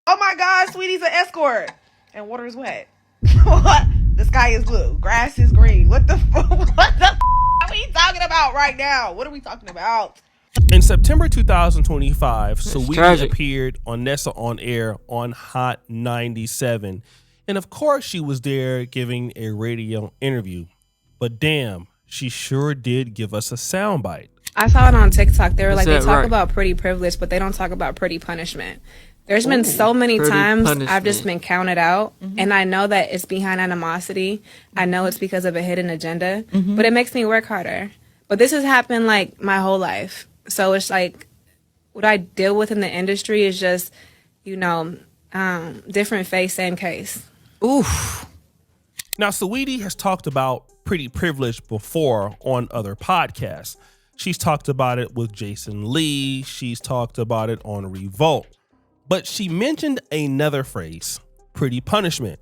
Oh my God, Sweetie's an escort. And water is wet. What? The sky is blue. Grass is green. What the what the are we talking about right now? What are we talking about? In September 2025, It's Saweetie tragic. appeared on Nessa on Air on Hot 97. And of course, she was there giving a radio interview. But damn, she sure did give us a soundbite. I saw it on TikTok. They were Is like, they that talk right? about pretty privilege, but they don't talk about pretty punishment. There's been so many Pretty times I've just punishment. been counted out, and I know that it's behind animosity. I know it's because of a hidden agenda, but it makes me work harder. But this has happened like my whole life. So it's like what I deal with in the industry is just, different face, same case. Oof. Now, Saweetie has talked about pretty privilege before on other podcasts. She's talked about it with Jason Lee. She's talked about it on Revolt. But she mentioned another phrase, pretty punishment,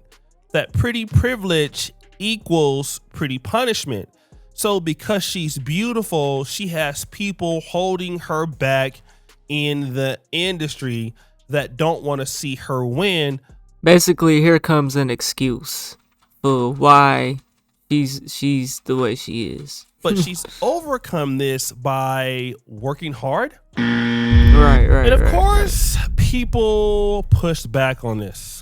that pretty privilege equals pretty punishment. So because she's beautiful, she has people holding her back in the industry that don't want to see her win. Basically, here comes an excuse for why she's the way she is. But she's overcome this by working hard. Right. And of course, people pushed back on this.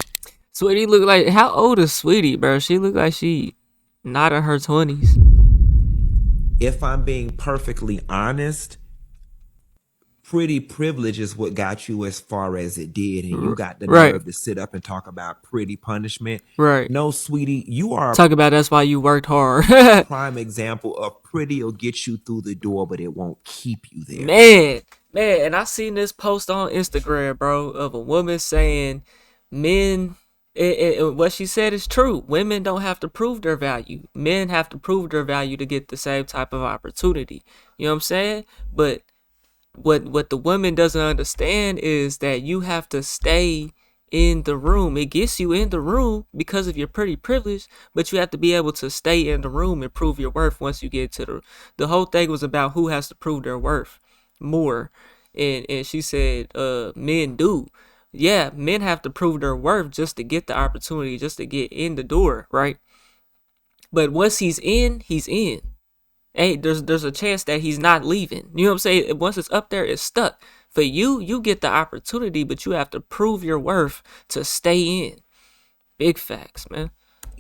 Sweetie look like, how old is Sweetie, bro? She look like she not in her 20s. If I'm being perfectly honest, pretty privilege is what got you as far as it did, and you got the Right. nerve to sit up and talk about pretty punishment. Right. No, sweetie, you are Talk about that's why you worked hard. a prime example of pretty will get you through the door, but it won't keep you there. Man, and I seen this post on Instagram, bro, of a woman saying men, what she said is true. Women don't have to prove their value. Men have to prove their value to get the same type of opportunity. You know what I'm saying? But what the woman doesn't understand is that you have to stay in the room. It gets you in the room because of your pretty privilege, but you have to be able to stay in the room and prove your worth once you get to the whole thing was about who has to prove their worth more. And she said men do. Yeah, men have to prove their worth just to get the opportunity, just to get in the door, right? But once he's in, he's in. Hey, there's a chance that he's not leaving. You know what I'm saying? Once it's up there, it's stuck. For you get the opportunity, but you have to prove your worth to stay in. Big facts, man.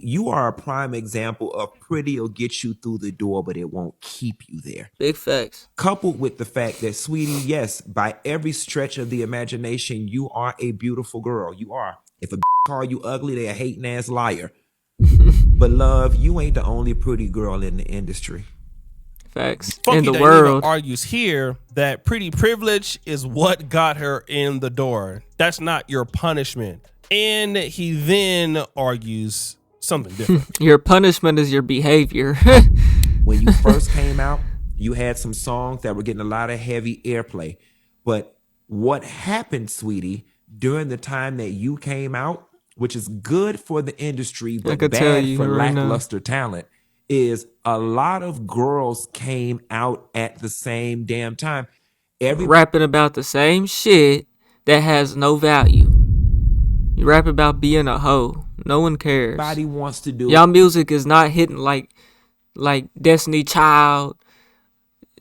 You are a prime example of pretty will get you through the door, but it won't keep you there. Big facts. Coupled with the fact that, sweetie, yes, by every stretch of the imagination, you are a beautiful girl. You are. If a call you ugly, they a hating ass liar. But love, you ain't the only pretty girl in the industry. Facts. Funky In the Dynamic world. argues here that pretty privilege is what got her in the door. That's not your punishment. And he then argues something different. Your punishment is your behavior. When you first came out, you had some songs that were getting a lot of heavy airplay. But what happened, sweetie, during the time that you came out, which is good for the industry, but could tell bad you for right now. lackluster talent, is a lot of girls came out at the same damn time. Rapping about the same shit that has no value. You rap about being a hoe. No one cares. Everybody wants to do Y'all music is not hitting like Destiny Child.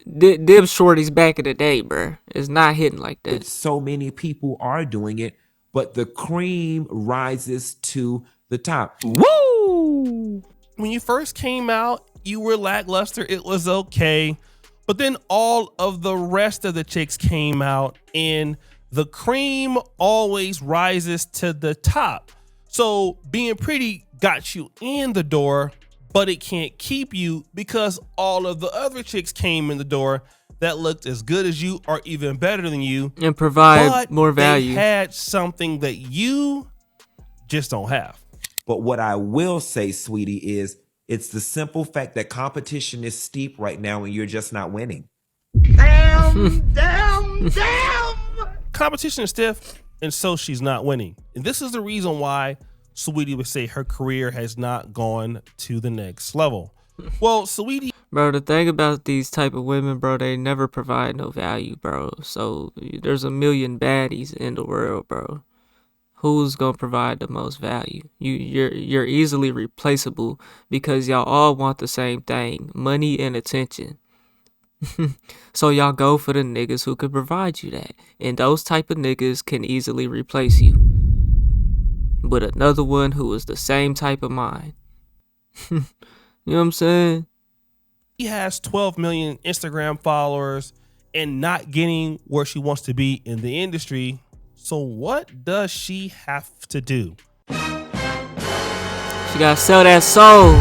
Them shorties back in the day, bruh. It's not hitting like that. So many people are doing it, but the cream rises to the top. Woo! When you first came out, you were lackluster. It was okay. But then all of the rest of the chicks came out and the cream always rises to the top. So being pretty got you in the door, but it can't keep you because all of the other chicks came in the door that looked as good as you or even better than you and provide but more value. They had something that you just don't have. But what I will say, sweetie, is it's the simple fact that competition is steep right now and you're just not winning. Damn. Competition is stiff, and so she's not winning. And this is the reason why Saweetie would say her career has not gone to the next level. Well, Saweetie... Bro, the thing about these type of women, bro, they never provide no value, bro. So there's a million baddies in the world, bro. who's gonna provide the most value. You're easily replaceable because y'all all want the same thing: money and attention. So y'all go for the niggas who could provide you that, and those type of niggas can easily replace you with another one who is the same type of mind. You know what I'm saying? He has 12 million Instagram followers and not getting where she wants to be in the industry. So what does she have to do? She gotta sell that soul,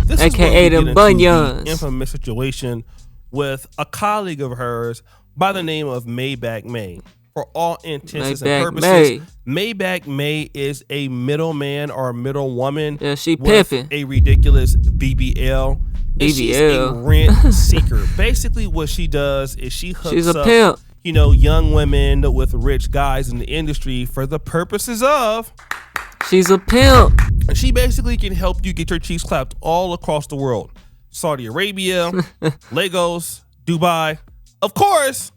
This is where aka we them get into bunions. the infamous situation with a colleague of hers by the name of Maybach May. For all intents and Maybach purposes, Maybach May is a middleman or a middle woman. Yeah, she with pimping. a ridiculous BBL. And she's a BBL. rent seeker. Basically, what she does is she hooks She's a up, pimp. young women with rich guys in the industry for the purposes of. She's a pimp. And she basically can help you get your cheeks clapped all across the world. Saudi Arabia, Lagos, Dubai. Of course,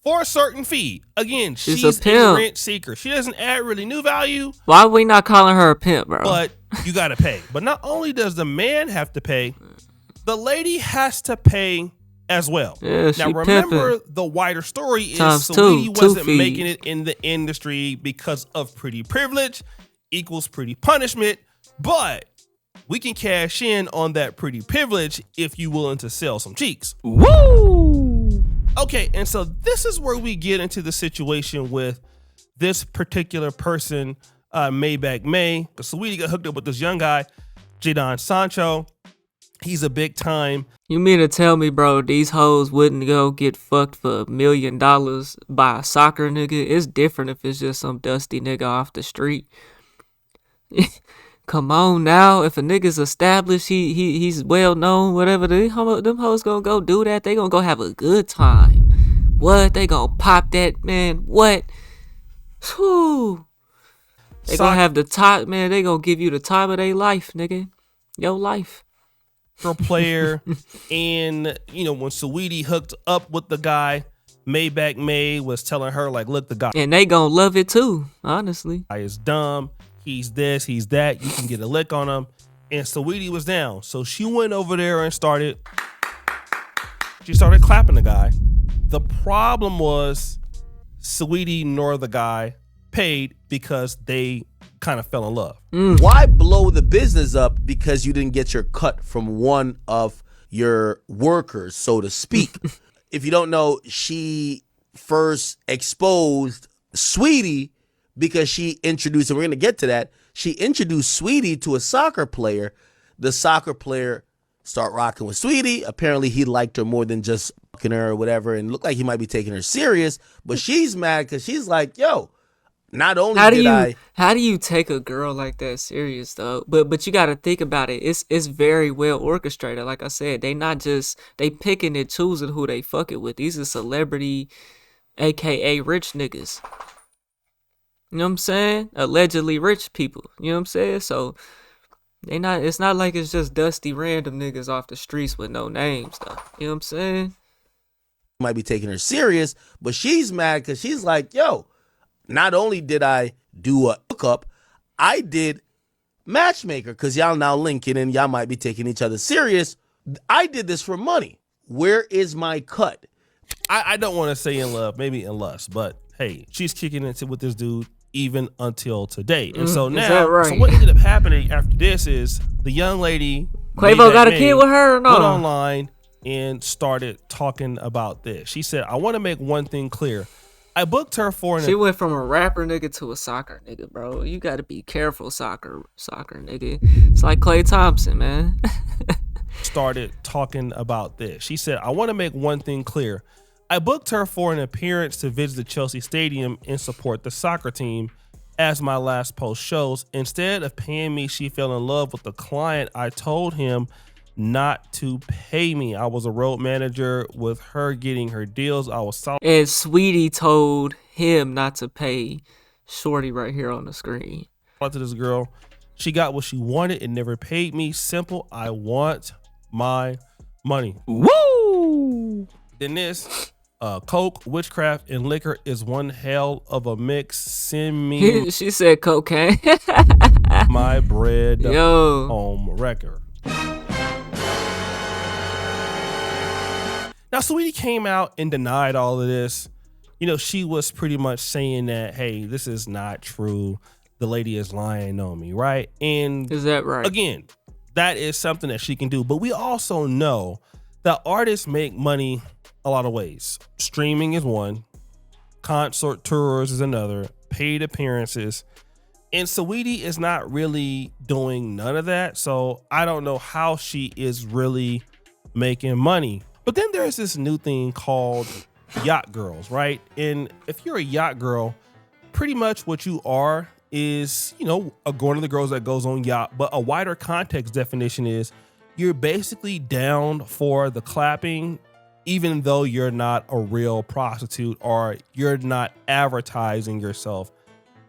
for a certain fee. Again, she's a a pimp. rent seeker. She doesn't add really new value, Why are we not calling her a pimp, bro? but you got to pay. But not only does the man have to pay, the lady has to pay as well. Yeah, she now, remember, pimping. the wider story is Times two, Saweetie two wasn't fees. making it in the industry because of pretty privilege equals pretty punishment, but we can cash in on that pretty privilege if you willing to sell some cheeks. Woo! Okay, and so this is where we get into the situation with this particular person, Maybach May. Because Saweetie got hooked up with this young guy, Jadon Sancho. He's a big time. You mean to tell me, bro, these hoes wouldn't go get fucked for $1 million by a soccer nigga? It's different if it's just some dusty nigga off the street. Come on now, if a nigga's established, he's well known, whatever, them hoes gonna go do that. They gonna go have a good time. What? They gonna pop that, man? What? Whew. They gonna have the top, man. They gonna give you the time of their life, nigga. Your life. Player. And, when Saweetie hooked up with the guy, Maybach May was telling her, like, look, the guy And they gonna love it too, honestly. is dumb. He's this, he's that. You can get a lick on him. And Saweetie was down. So she went over there and started clapping the guy. The problem was Saweetie nor the guy paid because they kind of fell in love. Why blow the business up because you didn't get your cut from one of your workers, so to speak? If you don't know, she first exposed Saweetie because she introduced, and we're going to get to that, she introduced Saweetie to a soccer player. The soccer player started rocking with Saweetie. Apparently he liked her more than just fucking her or whatever, and looked like he might be taking her serious, but she's mad because she's like, yo, not only how do you take a girl like that serious though? But you got to think about it. It's very well orchestrated. Like I said, they not just they picking and choosing who they fuck it with. These are celebrity, aka rich niggas. You know what I'm saying? Allegedly rich people. You know what I'm saying? So it's not like it's just dusty random niggas off the streets with no names though. You know what I'm saying? might be taking her serious, but she's mad because she's like, yo, not only did I do a hookup, I did matchmaker because y'all now linking and y'all might be taking each other serious. I did this for money. Where is my cut? I don't want to say in love, maybe in lust, but hey, she's kicking into with this dude even until today. And so now, that right? so what ended up happening after this is the young lady, Quavo got a kid with her or no? went online and started talking about this. She said, I want to make one thing clear. I booked her for She went from a rapper nigga to a soccer nigga, bro. You got to be careful, soccer nigga. It's like Klay Thompson, man. started talking about this. She said, I want to make one thing clear. I booked her for an appearance to visit the Chelsea Stadium and support the soccer team. As my last post shows, instead of paying me, she fell in love with the client. I told him not to pay me. I was a road manager with her getting her deals. I was solid. And Saweetie told him not to pay Shorty right here on the screen. To this girl, she got what she wanted and never paid me. Simple. I want my money. Woo! Then this, Coke, witchcraft, and liquor is one hell of a mix. Send me She said cocaine. my bread Yo. home record. Now, Saweetie came out and denied all of this. You know, she was pretty much saying that, hey, this is not true. The lady is lying on me, right? And Is that right? again, that is something that she can do. But we also know that artists make money a lot of ways. Streaming is one, concert tours is another, paid appearances. And Saweetie is not really doing none of that. So I don't know how she is really making money. But then there's this new thing called yacht girls, right? And if you're a yacht girl, pretty much what you are is, you know, one of the girls that goes on yacht. But a wider context definition is you're basically down for the clapping, even though you're not a real prostitute or you're not advertising yourself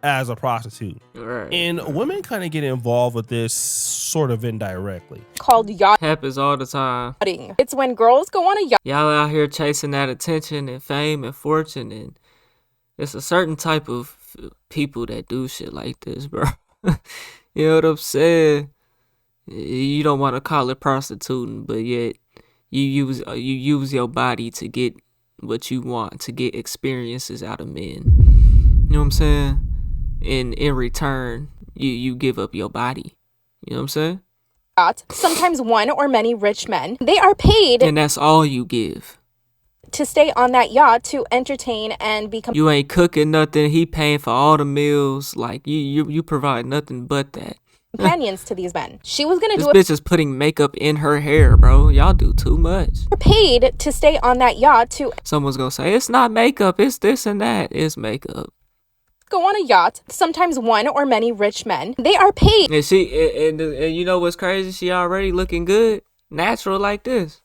as a prostitute. Right. And women kind of get involved with this sort of indirectly. Called yachting. Happens all the time. It's when girls go on a yacht. Y'all out here chasing that attention and fame and fortune, and it's a certain type of people that do shit like this, bro. You know what I'm saying? You don't want to call it prostituting, but yet you use your body to get what you want, to get experiences out of men. You know what I'm saying? And in return, you give up your body. You know what I'm saying? Sometimes one or many rich men. They are paid And that's all you give. to stay on that yacht to entertain and become You ain't cooking nothing. He paying for all the meals. Like you provide nothing but that. companions to these men. She was gonna This do it. bitch is putting makeup in her hair, bro. Y'all do too much. Paid to stay on that yacht to Someone's gonna say it's not makeup. It's this and that. It's makeup. go on a yacht. Sometimes one or many rich men. They are paid And and you know what's crazy? She already looking good, natural like this.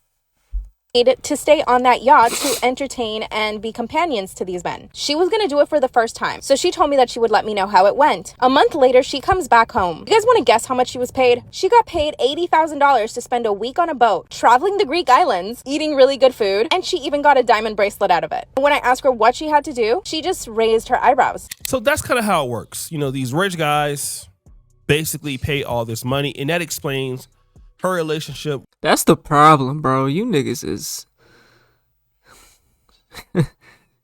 to stay on that yacht to entertain and be companions to these men. She was gonna do it for the first time, so she told me that she would let me know how it went. A month later, she comes back home. You guys want to guess how much she was paid? She got paid $80,000 to spend a week on a boat, traveling the Greek islands, eating really good food, and she even got a diamond bracelet out of it. When I asked her what she had to do, she just raised her eyebrows. So that's kind of how it works. You know, these rich guys basically pay all this money, and that explains her relationship. That's the problem, bro. You niggas is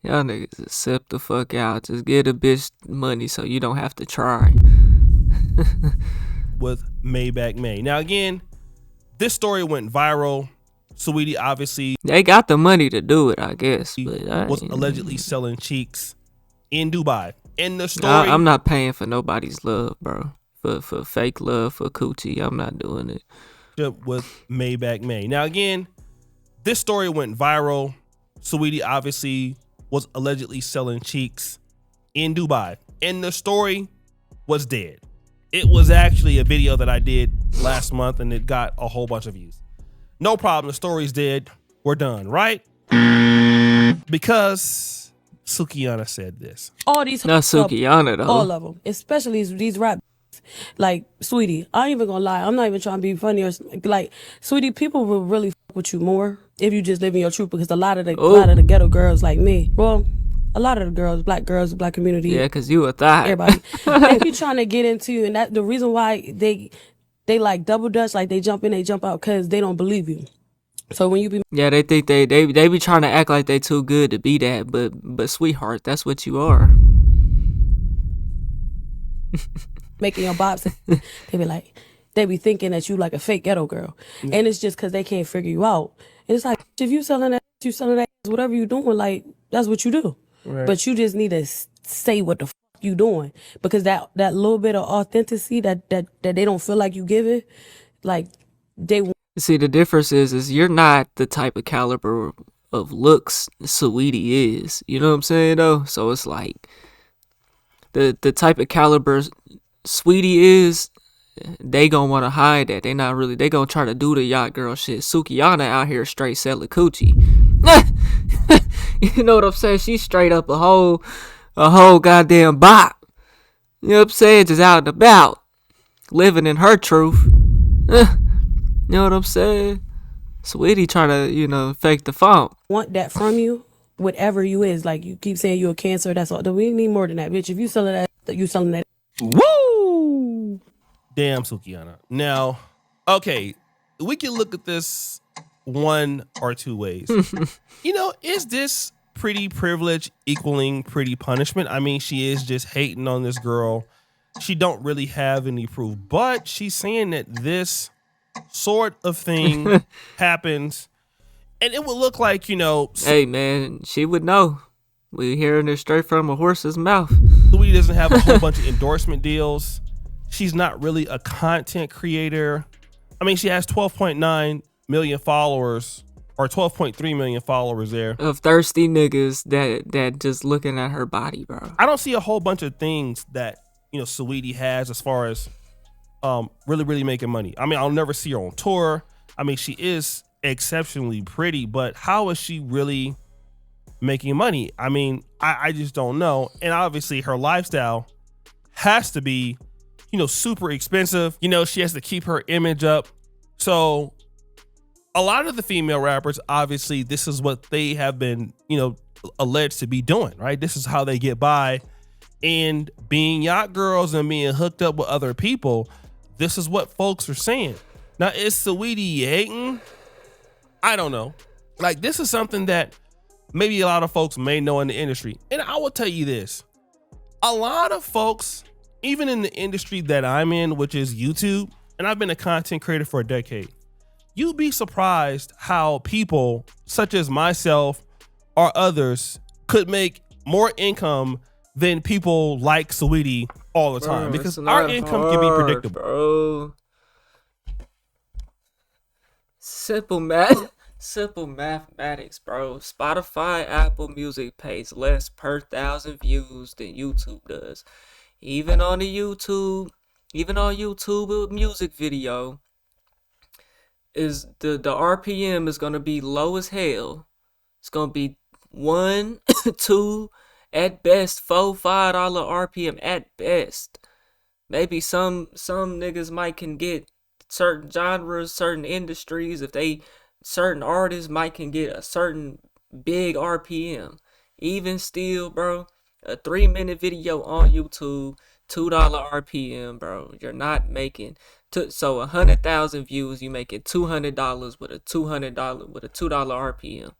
y'all niggas is sip the fuck out. Just get a bitch money so you don't have to try. With Maybach May. Now, again, this story went viral. Saweetie obviously They got the money to do it, I guess. But was allegedly selling cheeks in Dubai. In the story, I'm not paying for nobody's love, bro. For fake love, for coochie, I'm not doing it. with Maybach May. Now, again, this story went viral. Saweetie obviously was allegedly selling cheeks in Dubai. And the story was dead. It was actually a video that I did last month, and it got a whole bunch of views. No problem. The story's dead. We're done, right? Because Sukihana said this. All these Not Sukihana, though. all of them, especially these rap. Like, Sweetie, I ain't even gonna lie. I'm not even trying to be funny or like, Sweetie, people will really fuck with you more if you just live in your truth, because a lot of the ghetto girls like me, well, a lot of the girls, black community, Yeah, because you a thought. everybody, they be trying to get into, and that the reason why they like double dutch, like they jump in, they jump out, because they don't believe you. So when you be Yeah, they think they be trying to act like they too good to be that, but sweetheart, that's what you are. making your bops, they be like, they be thinking that you like a fake ghetto girl, and it's just because they can't figure you out. And it's like, if you selling that, whatever you doing, like, that's what you do. Right. But you just need to say what the fuck you doing, because that little bit of authenticity that they don't feel like you give it, like they want. See, the difference is you're not the type of caliber of looks Saweetie is. You know what I'm saying, though? So it's like the type of caliber Saweetie is, they gonna want to hide that. They not really. They gonna try to do the yacht girl shit. Sukihana out here straight selling coochie. You know what I'm saying? She's straight up a whole goddamn bop. You know what I'm saying? Just out and about, living in her truth. You know what I'm saying? Saweetie trying to, fake the funk. Want that from you, whatever you is. Like, you keep saying you're a Cancer, that's all. We need more than that, bitch. If you selling that, you selling that. Woo! Damn, Sukihana. Now, okay, we can look at this one or two ways. Is this pretty privilege equaling pretty punishment? I mean, she is just hating on this girl. She don't really have any proof, but she's saying that this sort of thing happens, and it would look like, Hey, man, she would know. We're hearing it straight from a horse's mouth. Louis doesn't have a whole bunch of endorsement deals. She's not really a content creator. I mean, she has 12.9 million followers, or 12.3 million followers there. Of thirsty niggas that just looking at her body, bro. I don't see a whole bunch of things that, Saweetie has as far as really, really making money. I mean, I'll never see her on tour. I mean, she is exceptionally pretty, but how is she really making money? I mean, I just don't know. And obviously her lifestyle has to be, super expensive. She has to keep her image up. So a lot of the female rappers, obviously, this is what they have been, alleged to be doing, right? This is how they get by. And being yacht girls and being hooked up with other people, this is what folks are saying. Now, is Saweetie hating? I don't know. Like, this is something that maybe a lot of folks may know in the industry. And I will tell you this. A lot of folks, even in the industry that I'm in, which is YouTube, and I've been a content creator for a decade, you'd be surprised how people such as myself or others could make more income than people like Saweetie all the time, because our income can be predictable. Bro. Simple mathematics, bro. Spotify, Apple Music pays less per 1,000 views than YouTube does. Even on YouTube with music video, is the RPM is gonna be low as hell. It's gonna be 1, 2, at best $4-5 RPM at best. Maybe some niggas might can get certain genres, certain industries, certain artists might can get a certain big RPM. Even still, bro, a 3-minute video on YouTube, $2 RPM, bro. You're not making so 100,000 views, you making $200 with a $200 RPM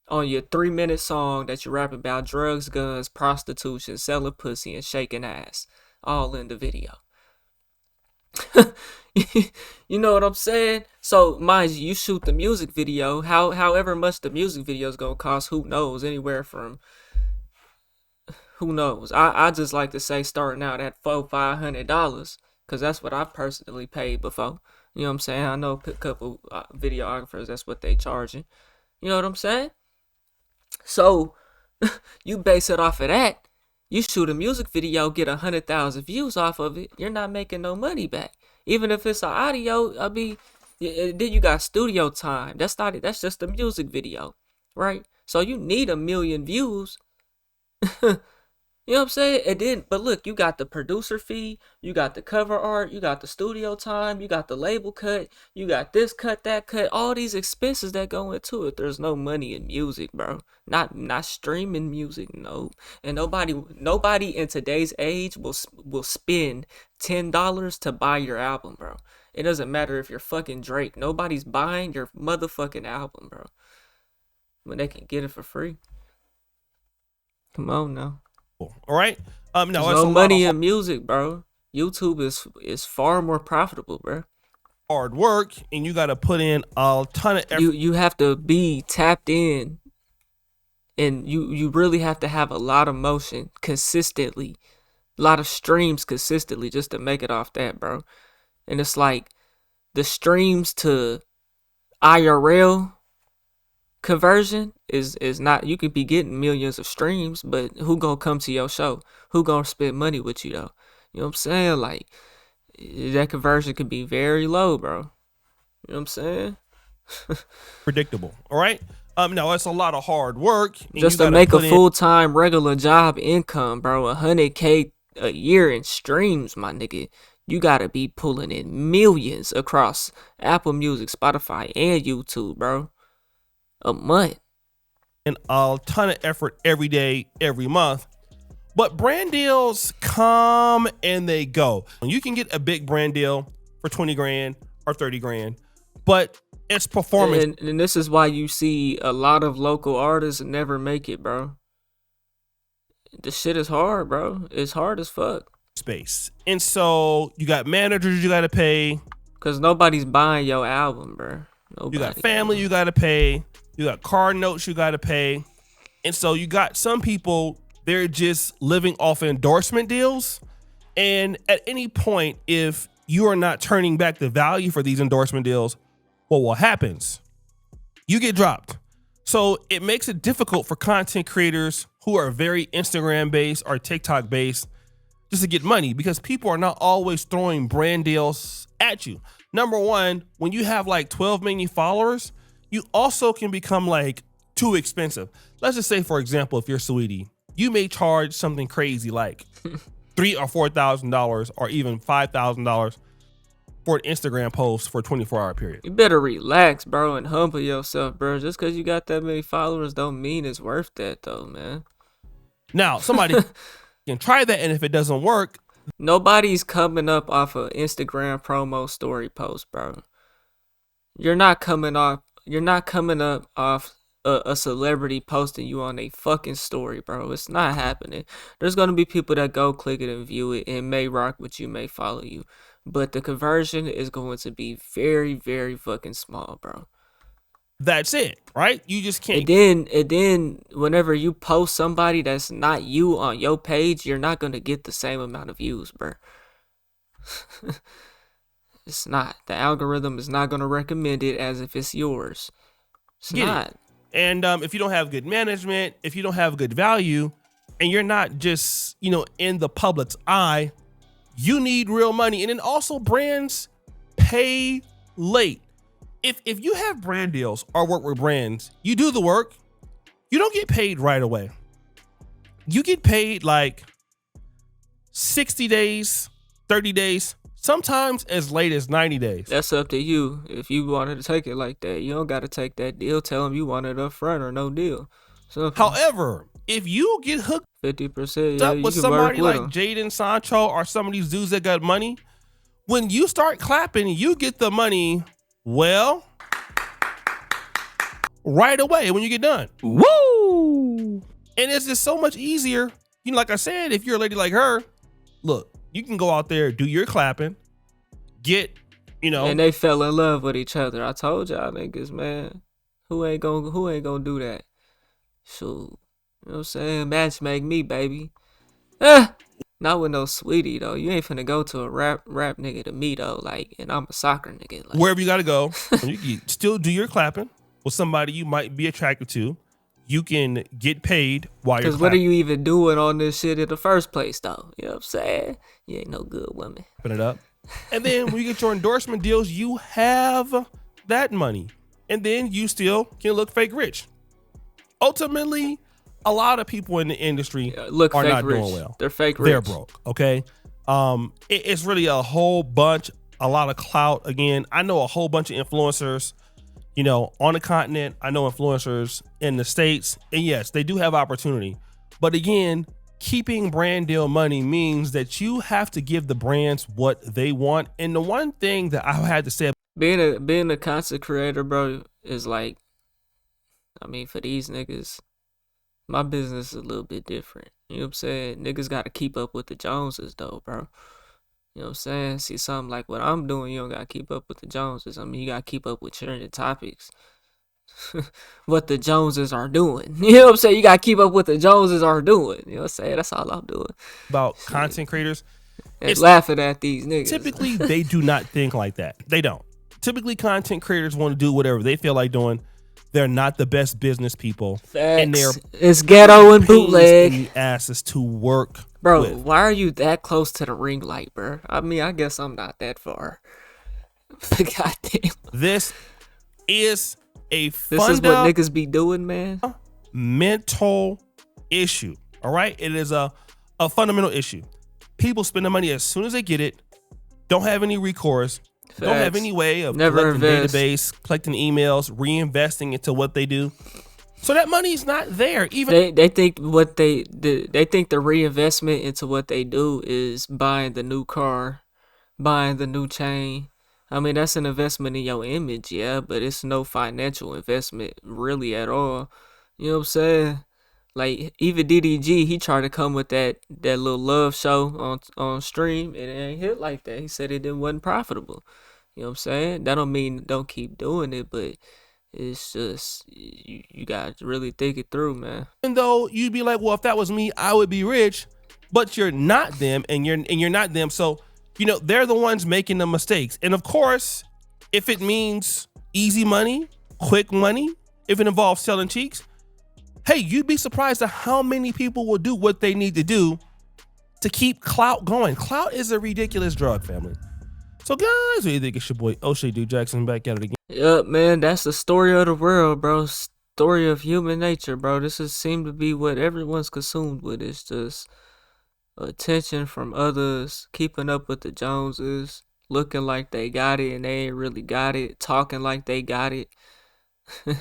on your 3-minute song that you're rapping about drugs, guns, prostitution, selling pussy, and shaking ass, all in the video. You know what I'm saying? So mind you shoot the music video, however much the music video is gonna cost, who knows, anywhere from, who knows. I just like to say starting out at $400-500, because that's what I've personally paid before. You know what I'm saying? I know a couple videographers, that's what they charging. You know what I'm saying? So you base it off of that. You shoot a music video, get 100,000 views off of it, you're not making no money back. Even if it's an audio, I mean, then you got studio time. That's just a music video, right? So you need 1 million views. You know what I'm saying? And then, but look, you got the producer fee, you got the cover art, you got the studio time, you got the label cut, you got this cut, that cut, all these expenses that go into it. There's no money in music, bro. Not streaming music, no. And nobody in today's age will spend $10 to buy your album, bro. It doesn't matter if you're fucking Drake. Nobody's buying your motherfucking album, bro, when they can get it for free. Come on now. All right. There's no money in music, bro. YouTube is far more profitable, bro. Hard work, and you got to put in a ton of effort. You have to be tapped in, and you really have to have a lot of motion consistently, a lot of streams consistently just to make it off that, bro. And it's like the streams to IRL conversion is not, you could be getting millions of streams, but who gonna come to your show? Who gonna spend money with you though? You know what I'm saying? Like, that conversion could be very low, bro. You know what I'm saying? Predictable. All right. No, it's a lot of hard work just to make a full-time regular job income, bro. 100K a year in streams, my nigga. You gotta be pulling in millions across Apple Music, Spotify, and YouTube, bro. A month. and a ton of effort every day, every month. But brand deals come and they go. You can get a big brand deal for 20 grand or 30 grand, but it's performance. And this is why you see a lot of local artists never make it, bro. This shit is hard, bro. It's hard as fuck. Space. And so you got managers you got to pay. Because nobody's buying your album, bro. Nobody. You got family you got to pay. You got car notes you got to pay. And so you got some people, they're just living off endorsement deals. And at any point, if you are not turning back the value for these endorsement deals, well, what happens? You get dropped. So it makes it difficult for content creators who are very Instagram based or TikTok based just to get money, because people are not always throwing brand deals at you. Number one, when you have like 12 million followers, you also can become like too expensive. Let's just say, for example, if you're Saweetie, you may charge something crazy like $3,000 or $4,000 or even $5,000 for an Instagram post for a 24-hour period. You better relax, bro, and humble yourself, bro. Just because you got that many followers don't mean it's worth that, though, man. Now, somebody can try that, and if it doesn't work, nobody's coming up off an Instagram promo story post, bro. You're not coming up off a celebrity posting you on a fucking story, bro. It's not happening. There's gonna be people that go click it and view it and may rock with you, may follow you, but the conversion is going to be very, very fucking small, bro. That's it, right? You just can't. And then whenever you post somebody that's not you on your page, you're not gonna get the same amount of views, bro. It's not. The algorithm is not gonna recommend it as if it's yours. It's not. And if you don't have good management, if you don't have good value, and you're not just, in the public's eye, you need real money. And then also brands pay late. If you have brand deals or work with brands, you do the work, you don't get paid right away. You get paid like 60 days, 30 days, sometimes as late as 90 days. That's up to you. If you wanted to take it like that, you don't got to take that deal. Tell them you want it up front or no deal. So, however, if you get hooked 50%, up with somebody like Jaden Sancho or some of these dudes that got money, when you start clapping, you get the money, well, right away when you get done. Woo! And it's just so much easier. Like I said, if you're a lady like her, look, you can go out there, do your clapping, get, And they fell in love with each other. I told y'all niggas, man. Who ain't gonna do that? Shoot. You know what I'm saying? Match make me, baby. Not with no Saweetie, though. You ain't finna go to a rap nigga to me, though. Like, and I'm a soccer nigga. Like, wherever you gotta go, you can still do your clapping with somebody you might be attracted to. You can get paid while you're clapping. Because what are you even doing on this shit in the first place, though? You know what I'm saying? You ain't no good woman. Open it up. And then when you get your endorsement deals, you have that money. And then you still can look fake rich. Ultimately, a lot of people in the industry are not doing well. They're fake rich. They're broke, okay? It's really a whole bunch, a lot of clout. Again, I know a whole bunch of influencers, on the continent. I know influencers in the States. And yes, they do have opportunity. But again, keeping brand deal money means that you have to give the brands what they want. And the one thing that I had to say, being a content creator, bro, is like, for these niggas, my business is a little bit different. You know what I'm saying? Niggas got to keep up with the Joneses, though, bro. You know what I'm saying? See, something like what I'm doing, you don't got to keep up with the Joneses. You got to keep up with trending topics. What the Joneses are doing. You know what I'm saying? You got to keep up with the Joneses are doing. You know what I'm saying? That's all I'm doing. About content creators. And laughing at these niggas. Typically, they do not think like that. They don't. Typically, content creators want to do whatever they feel like doing. They're not the best business people. Facts. And it's ghetto and bootleg. In the asses to work bro, with. Why are you that close to the ring light, bro? I guess I'm not that far. Goddamn. This is a This is what niggas be doing, man. Mental issue. All right? It is a fundamental issue. People spend the money as soon as they get it. Don't have any recourse. Facts. Don't have any way of Never collecting invest. database, collecting emails, reinvesting into what they do. So that money's not there. Even They think they think the reinvestment into what they do is buying the new car, buying the new chain. I mean, that's an investment in your image, yeah, but it's no financial investment really at all. You know what I'm saying? Like even DDG, he tried to come with that little love show on stream, and it ain't hit like that. He said it wasn't profitable. You know what I'm saying? That don't mean don't keep doing it, but it's just you got to really think it through, man. though you'd be like, well, if that was me, I would be rich, but you're not them, and you're not them. So they're the ones making the mistakes. And of course, if it means easy money, quick money, if it involves selling cheeks, hey, you'd be surprised at how many people will do what they need to do to keep clout going. Clout is a ridiculous drug, family. So guys, what do you think? It's your boy O'Shea Dude Jackson back at it again. Yup, man, that's the story of the world, bro. Story of human nature, bro. This is seem to be what everyone's consumed with. It's just attention from others, keeping up with the Joneses, looking like they got it and they ain't really got it, talking like they got it. You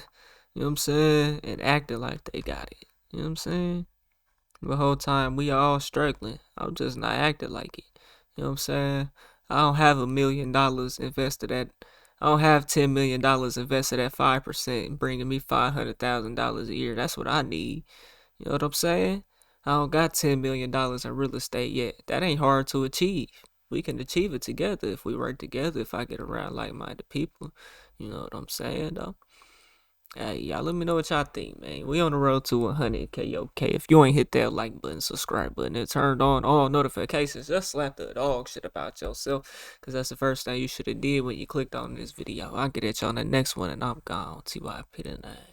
know what I'm saying? And acting like they got it. You know what I'm saying? The whole time we all struggling. I'm just not acting like it. You know what I'm saying? I don't have $1 million invested at. I don't have $10 million invested at 5%, bringing me $500,000 a year. That's what I need. You know what I'm saying? I don't got $10 million in real estate yet. That ain't hard to achieve. We can achieve it together if we work together. If I get around like-minded people, you know what I'm saying, though. Hey, y'all, let me know what y'all think, man. We on the road to 100K, okay? If you ain't hit that like button, subscribe button, and turned on all notifications, just slap the dog shit about yourself, because that's the first thing you should have did when you clicked on this video. I'll get at y'all on the next one, and I'm gone. TYP tonight.